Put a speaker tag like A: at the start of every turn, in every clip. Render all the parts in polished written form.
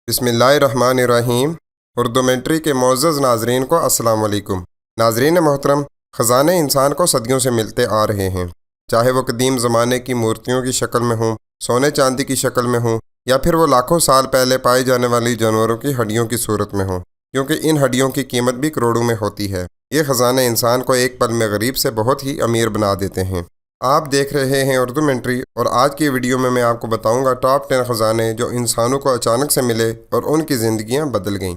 A: بسم اللہ الرحمن الرحیم۔ اردومنٹری کے معزز ناظرین کو السلام علیکم۔ ناظرین محترم، خزانے انسان کو صدیوں سے ملتے آ رہے ہیں، چاہے وہ قدیم زمانے کی مورتیوں کی شکل میں ہوں، سونے چاندی کی شکل میں ہوں، یا پھر وہ لاکھوں سال پہلے پائی جانے والی جانوروں کی ہڈیوں کی صورت میں ہوں، کیونکہ ان ہڈیوں کی قیمت بھی کروڑوں میں ہوتی ہے۔ یہ خزانے انسان کو ایک پل میں غریب سے بہت ہی امیر بنا دیتے ہیں۔ آپ دیکھ رہے ہیں اردومنٹری، اور آج کی ویڈیو میں آپ کو بتاؤں گا ٹاپ 10 خزانے جو انسانوں کو اچانک سے ملے اور ان کی زندگیاں بدل گئیں۔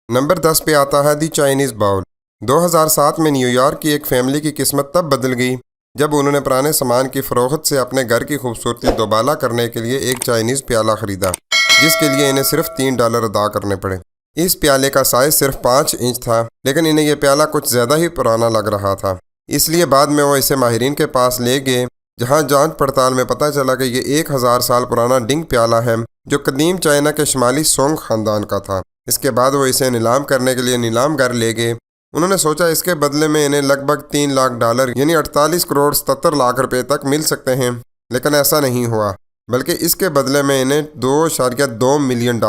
A: نمبر 10 پہ آتا ہے دی چائنیز باؤل۔ 2007 میں نیو یارک کی ایک فیملی کی قسمت تب بدل گئی جب انہوں نے پرانے سامان کی فروخت سے اپنے گھر کی خوبصورتی دوبالا کرنے کے لیے ایک چائنیز پیالہ خریدا، جس کے لیے انہیں صرف $3 ادا کرنے پڑے۔ اس پیالے کا سائز صرف 5 انچ تھا، لیکن انہیں یہ پیالہ کچھ زیادہ ہی پرانا لگ رہا تھا، اس لیے بعد میں وہ اسے ماہرین کے پاس لے گئے، جہاں جانچ پڑتال میں پتہ چلا کہ یہ 1000 سال پرانا ڈنگ پیالہ ہے جو قدیم چائنا کے شمالی سونگ خاندان کا تھا۔ اس کے بعد وہ اسے نیلام کرنے کے لیے نیلام گھر لے گئے۔ انہوں نے سوچا اس کے بدلے میں انہیں لگ بھگ $3 لاکھ یعنی 48 کروڑ 77 لاکھ روپے تک مل سکتے ہیں، لیکن ایسا نہیں ہوا، بلکہ اس کے بدلے میں انہیں $2.2 ملین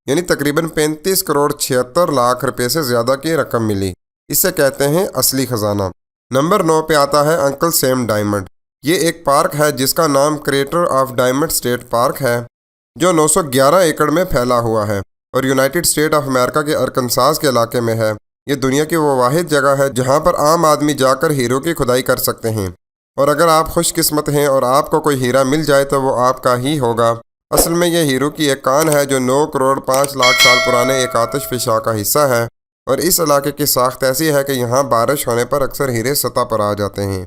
A: یعنی تقریباً 35 کروڑ 76 لاکھ روپے سے زیادہ کی رقم ملی۔ اسے کہتے ہیں اصلی خزانہ۔ نمبر 9 پہ آتا ہے انکل سیم ڈائمنڈ۔ یہ ایک پارک ہے جس کا نام creator of diamond state park ہے، جو 911 ایکڑ میں پھیلا ہوا ہے اور یونائٹڈ اسٹیٹ آف امریکہ کے ارکنساس کے علاقے میں ہے۔ یہ دنیا کی وہ واحد جگہ ہے جہاں پر عام آدمی جا کر ہیروں کی کھدائی کر سکتے ہیں، اور اگر آپ خوش قسمت ہیں اور آپ کو کوئی ہیرا مل جائے تو وہ آپ کا ہی ہوگا۔ اصل میں یہ ہیرو کی ایک کان ہے جو 9 کروڑ 5 لاکھ سال پرانے ایک آتش فشاں کا حصہ ہے، اور اس علاقے کی ساخت ایسی ہے کہ یہاں بارش ہونے پر اکثر ہیرے سطح پر آ جاتے ہیں۔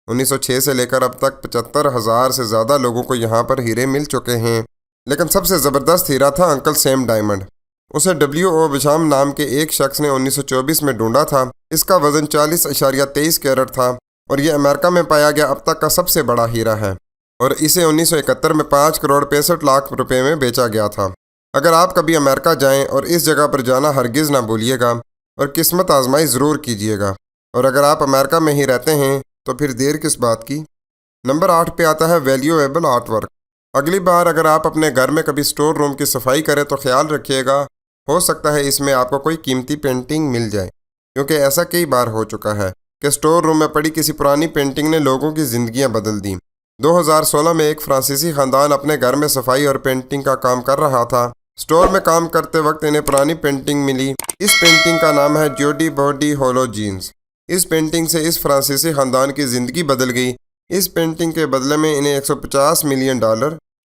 A: 1906 سے لے کر اب تک 75,000 سے زیادہ لوگوں کو یہاں پر ہیرے مل چکے ہیں، لیکن سب سے زبردست ہیرا تھا انکل سیم ڈائمنڈ۔ اسے W.O. بشام نام کے ایک شخص نے 1924 میں ڈھونڈا تھا۔ اس کا وزن 40.23 کیرٹ تھا، اور یہ امریکہ میں پایا گیا اب تک کا سب سے بڑا ہیرا ہے، اور اسے 1971 میں 5 کروڑ 65 لاکھ روپے میں بیچا گیا تھا۔ اگر آپ کبھی امریکہ جائیں اور اس جگہ پر جانا ہرگز نہ بھولیے گا، اور قسمت آزمائی ضرور کیجیے گا، اور اگر آپ امریکہ میں ہی رہتے ہیں تو پھر دیر کس بات کی۔ نمبر 8 پہ آتا ہے ویلیویبل آرٹ ورک۔ اگلی بار اگر آپ اپنے گھر میں کبھی اسٹور روم کی صفائی کریں تو خیال رکھیے گا، ہو سکتا ہے اس میں آپ کو کوئی قیمتی پینٹنگ مل جائے، کیونکہ ایسا کئی بار ہو چکا ہے کہ اسٹور روم میں پڑی کسی پرانی پینٹنگ نے لوگوں کی زندگیاں بدل دیں۔ 2016 میں ایک فرانسیسی خاندان اپنے گھر میں صفائی اور پینٹنگ کا کام کر رہا تھا۔ اسٹور میں کام کرتے وقت انہیں پرانی پینٹنگ ملی۔ اس پینٹنگ کا نام ہے جوڈی باڈی ہولو جینز۔ اس پینٹنگ سے اس فرانسیسی خاندان کی زندگی بدل گئی۔ اس پینٹنگ کے بدلے میں انہیں $150 ملین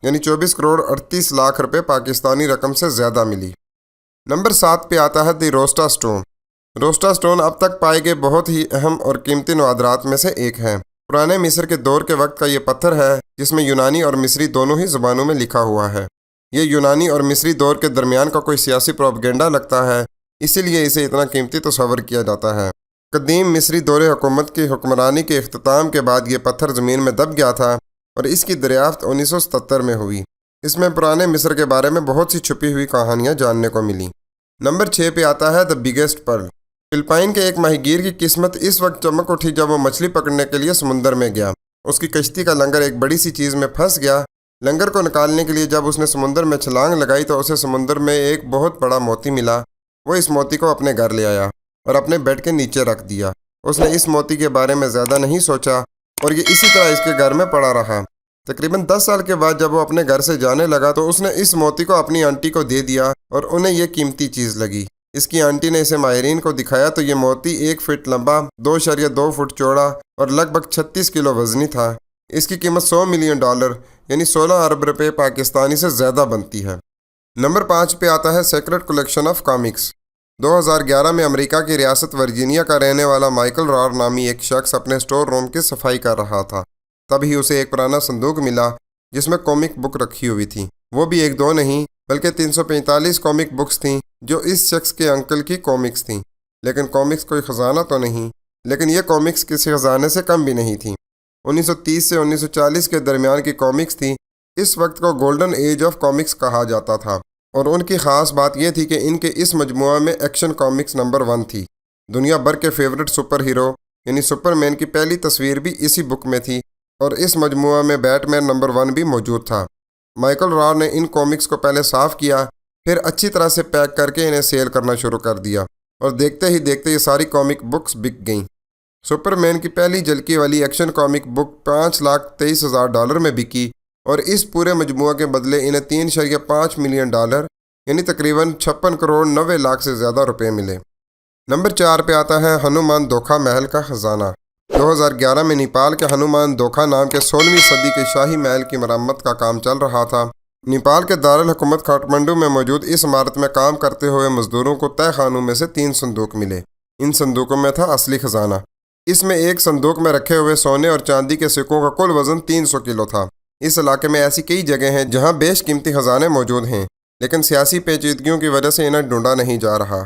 A: یعنی 24 کروڑ 38 لاکھ روپے پاکستانی رقم سے زیادہ ملی۔ نمبر 7 پہ آتا ہے دی روسٹا سٹون۔ روسٹا سٹون اب تک پائے گئے بہت ہی اہم اور قیمتی نوادرات میں سے ایک ہے۔ پرانے مصر کے دور کے وقت کا یہ پتھر ہے جس میں یونانی اور مصری دونوں ہی زبانوں میں لکھا ہوا ہے۔ یہ یونانی اور مصری دور کے درمیان کا کوئی سیاسی پروپیگنڈا لگتا ہے، اسی لیے اسے اتنا قیمتی تصور کیا جاتا ہے۔ قدیم مصری دور حکومت کی حکمرانی کے اختتام کے بعد یہ پتھر زمین میں دب گیا تھا، اور اس کی دریافت 1977 میں ہوئی۔ اس میں پرانے مصر کے بارے میں بہت سی چھپی ہوئی کہانیاں جاننے کو ملی۔ نمبر 6 پہ آتا ہے دی بگیسٹ پرل۔ فلپائن کے ایک ماہی گیر کی قسمت اس وقت چمک اٹھی جب وہ مچھلی پکڑنے کے لیے سمندر میں گیا۔ اس کی کشتی کا لنگر ایک بڑی سی چیز میں پھنس گیا۔ لنگر کو نکالنے کے لیے جب اس نے سمندر میں چھلانگ لگائی تو اسے سمندر میں ایک بہت بڑا موتی ملا۔ وہ اس موتی کو اپنے گھر لے آیا اور اپنے بیڈ کے نیچے رکھ دیا۔ اس نے اس موتی کے بارے میں زیادہ نہیں سوچا، اور یہ اسی طرح اس کے گھر میں پڑا رہا۔ تقریباً 10 سال کے بعد جب وہ اپنے گھر سے جانے لگا تو اس نے اس موتی کو اپنی آنٹی کو دے دیا، اور انہیں یہ قیمتی چیز لگی۔ اس کی آنٹی نے اسے ماہرین کو دکھایا تو یہ موتی 1 فٹ لمبا، 2.2 فٹ چوڑا اور لگ بھگ 36 کلو وزنی تھا۔ اس کی قیمت $100 ملین یعنی 16 ارب روپے پاکستانی سے زیادہ بنتی ہے۔ نمبر 5 پہ آتا ہے سیکرٹ کلیکشن آف کامکس۔ 2011 میں امریکہ کی ریاست ورجینیا کا رہنے والا مائیکل رار نامی ایک شخص اپنے اسٹور روم کی صفائی کر رہا تھا، تبھی اسے ایک پرانا صندوق ملا جس میں کامک بک رکھی ہوئی تھی۔ وہ بھی 1-2 نہیں بلکہ 345 کامک بکس تھیں جو اس شخص کے انکل کی کامکس تھیں۔ لیکن کامکس کوئی خزانہ تو نہیں، لیکن یہ کامکس کسی خزانے سے کم بھی نہیں تھیں۔ 1930 سے 1940 کے درمیان کی کامکس تھیں۔ اس وقت کو گولڈن ایج آف کامکس کہا جاتا تھا، اور ان کی خاص بات یہ تھی کہ ان کے اس مجموعہ میں ایکشن کامکس نمبر 1 تھی۔ دنیا بھر کے فیورٹ سپر ہیرو یعنی سپر مین کی پہلی تصویر بھی اسی بک میں تھی، اور اس مجموعہ میں بیٹ مین نمبر 1 بھی موجود تھا۔ مائیکل رار نے ان کامکس کو پہلے صاف کیا، پھر اچھی طرح سے پیک کر کے انہیں سیل کرنا شروع کر دیا اور دیکھتے ہی دیکھتے یہ ساری کامک بکس بک گئیں۔ سپر مین کی پہلی جھلکی والی ایکشن کامک بک $5,23,000 میں بکی اور اس پورے مجموعہ کے بدلے انہیں $3.5 ملین یعنی تقریباً 56,90,00,000 سے زیادہ روپے ملے۔ نمبر 4 پہ آتا ہے ہنومان دوکھا محل کا خزانہ۔ 2011 میں نیپال کے ہنومان دوکھا نام کے 16ویں صدی کے شاہی محل کی مرمت کا کام چل رہا تھا۔ نیپال کے دارالحکومت کھاٹمنڈو میں موجود اس عمارت میں کام کرتے ہوئے مزدوروں کو تہہ خانوں میں سے 3 صندوق ملے۔ ان صندوقوں میں تھا اصلی خزانہ۔ اس میں ایک صندوق میں رکھے ہوئے سونے اور چاندی کے سکوں کا کل وزن 300 کلو تھا۔ اس علاقے میں ایسی کئی جگہیں ہیں جہاں بیش قیمتی خزانے موجود ہیں، لیکن سیاسی پیچیدگیوں کی وجہ سے انہیں ڈھونڈا نہیں جا رہا۔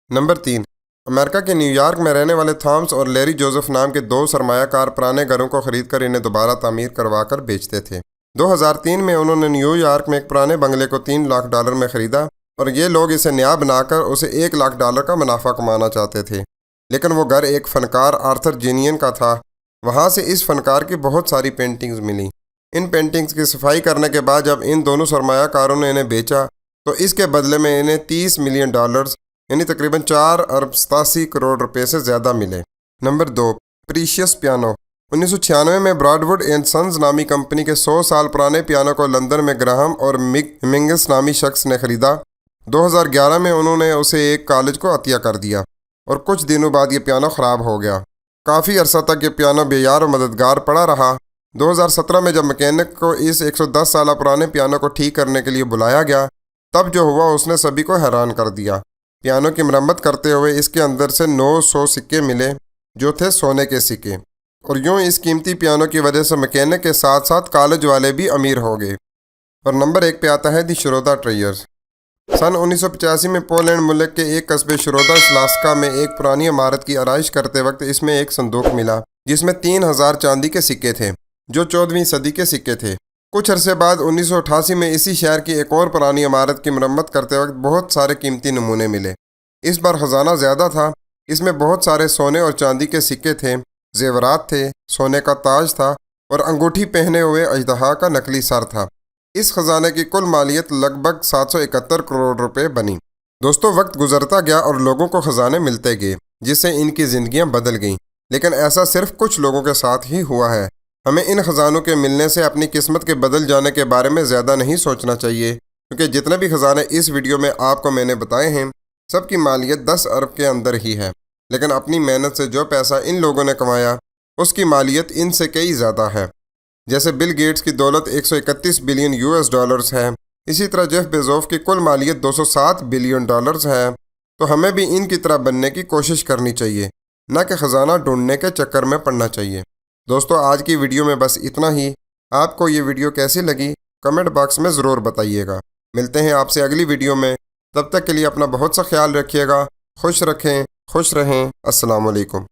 A: نمبر 3، امریکہ کے نیو یارک میں رہنے والے تھامس اور لیری جوزف نام کے 2 سرمایہ کار پرانے گھروں کو خرید کر انہیں دوبارہ تعمیر کروا کر بیچتے تھے۔ 2003 میں انہوں نے نیو یارک میں ایک پرانے بنگلے کو $3 لاکھ میں خریدا اور یہ لوگ اسے نیا بنا کر اسے $1 لاکھ کا منافع کمانا چاہتے تھے، لیکن وہ گھر ایک فنکار آرتھر جینین کا تھا۔ وہاں سے اس فنکار کی بہت ساری پینٹنگز ملیں۔ ان پینٹنگز کی صفائی کرنے کے بعد جب ان دونوں سرمایہ کاروں نے انہیں بیچا تو اس کے بدلے میں انہیں $30 ملین یعنی تقریباً 4.87 کروڑ روپے سے زیادہ ملے۔ Number 2، precious piano. 1996 میں براڈ ووڈ اینڈ سنز نامی کمپنی کے 100 سال پرانے پیانو کو لندن میں گراہم اور مک ہیمنگس نامی شخص نے خریدا۔ 2011 میں انہوں نے اسے ایک کالج کو عطیہ کر دیا اور کچھ دنوں بعد یہ پیانو خراب ہو گیا۔ کافی عرصہ تک یہ پیانو بے یار و مددگار پڑا رہا۔ 2017 میں جب مکینک کو اس 110 سالہ پرانے پیانو کو ٹھیک کرنے کے لیے بلایا گیا، تب جو ہوا اس نے سبھی کو حیران کر دیا۔ پیانو کی مرمت کرتے ہوئے اس کے اندر سے 900 سکے ملے جو تھے سونے کے سکے، اور یوں اس قیمتی پیانو کی وجہ سے مکینک کے ساتھ ساتھ کالج والے بھی امیر ہو گئے۔ اور نمبر 1 پہ آتا ہے دی شرودا ٹریئرز۔ سن 1985 میں پولینڈ ملک کے ایک قصبے شرودا سلاسکا میں ایک پرانی عمارت کی آرائش کرتے وقت اس میں ایک صندوق ملا جس میں 3000 چاندی کے سکے تھے جو 14ویں صدی کے سکے تھے۔ کچھ عرصے بعد 1988 میں اسی شہر کی ایک اور پرانی عمارت کی مرمت کرتے وقت بہت سارے قیمتی نمونے ملے۔ اس بار خزانہ زیادہ تھا۔ اس میں بہت سارے سونے اور چاندی کے سکے تھے، زیورات تھے، سونے کا تاج تھا اور انگوٹھی پہنے ہوئے اژدہا کا نقلی سر تھا۔ اس خزانے کی کل مالیت لگ بھگ 771 کروڑ روپے بنی۔ دوستو، وقت گزرتا گیا اور لوگوں کو خزانے ملتے گئے جس سے ان کی زندگیاں بدل گئیں، لیکن ایسا صرف کچھ لوگوں کے ساتھ ہی ہوا ہے۔ ہمیں ان خزانوں کے ملنے سے اپنی قسمت کے بدل جانے کے بارے میں زیادہ نہیں سوچنا چاہیے، کیونکہ جتنے بھی خزانے اس ویڈیو میں آپ کو میں نے بتائے ہیں سب کی مالیت 10 ارب کے اندر ہی ہے، لیکن اپنی محنت سے جو پیسہ ان لوگوں نے کمایا اس کی مالیت ان سے کئی زیادہ ہے۔ جیسے بل گیٹس کی دولت $131 بلین ہے، اسی طرح جیف بیزوف کی کل مالیت $207 بلین ہے۔ تو ہمیں بھی ان کی طرح بننے کی کوشش کرنی چاہیے، نہ کہ خزانہ ڈھونڈنے کے چکر میں پڑنا چاہیے۔ دوستو، آج کی ویڈیو میں بس اتنا ہی۔ آپ کو یہ ویڈیو کیسی لگی کمنٹ باکس میں ضرور بتائیے گا۔ ملتے ہیں آپ سے اگلی ویڈیو میں، تب تک کے لیے اپنا بہت سا خیال رکھیے گا۔ خوش رکھیں، خوش رہیں۔ السلام علیکم۔